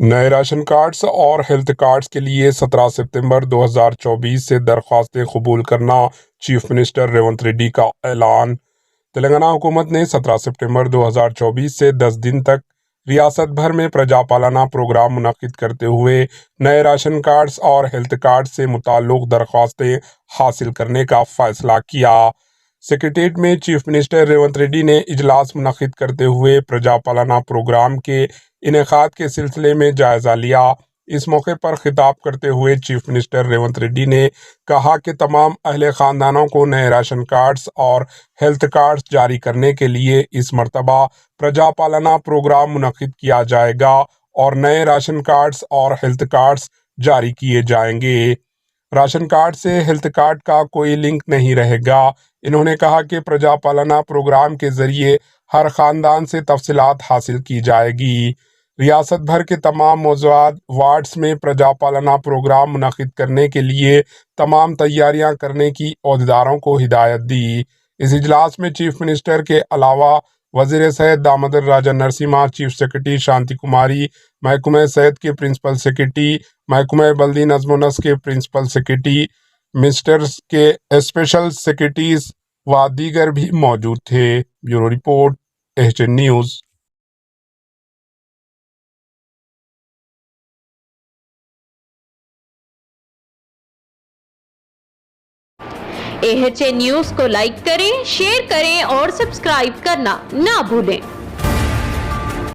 نئے ration cards اور health cards کے لیے 17 ستمبر 2024 سے درخواستیں قبول کرنا، چیف منسٹر ریونت ریڈی کا اعلان۔ تلنگانہ حکومت نے 17 ستمبر 2024 سے 10 دن تک ریاست بھر میں پرجا پالنا پروگرام منعقد کرتے ہوئے نئے راشن کارڈز اور ہیلتھ کارڈ سے متعلق درخواستیں حاصل کرنے کا فیصلہ کیا۔ سکریٹریٹ میں چیف منسٹر ریونت ریڈی نے اجلاس منعقد کرتے ہوئے پرجا پالنا پروگرام کے انعقاد کے سلسلے میں جائزہ لیا۔ اس موقع پر خطاب کرتے ہوئے چیف منسٹر ریونت ریڈی نے کہا کہ تمام اہل خاندانوں کو نئے راشن کارڈز اور ہیلتھ کارڈز جاری کرنے کے لیے اس مرتبہ پرجا پالنا پروگرام منعقد کیا جائے گا اور نئے راشن کارڈز اور ہیلتھ کارڈز جاری کیے جائیں گے۔ راشن کارڈ سے ہیلتھ کارڈ کا کوئی لنک نہیں رہے گا۔ انہوں نے کہا کہ پرجا پالنا پروگرام کے ذریعے ہر خاندان سے تفصیلات حاصل کی جائے گی۔ ریاست بھر کے تمام موضوعات وارڈز میں پرجا پالنا پروگرام منعقد کرنے کے لیے تمام تیاریاں کرنے کی عہدیداروں کو ہدایت دی۔ اس اجلاس میں چیف منسٹر کے علاوہ وزیر صحت دامودر راجہ نرسمہا، چیف سیکرٹری شانتی کماری، محکمہ صحت کے پرنسپل سیکرٹری، محکمہ بلدی نظم و نسق کے پرنسپل سیکرٹری، منسٹرز کے اسپیشل سیکرٹریز و دیگر بھی موجود تھے۔ Bureau report, AHN news. AHN news کو لائک کریں، شیئر کریں اور سبسکرائب کرنا نہ بھولیں۔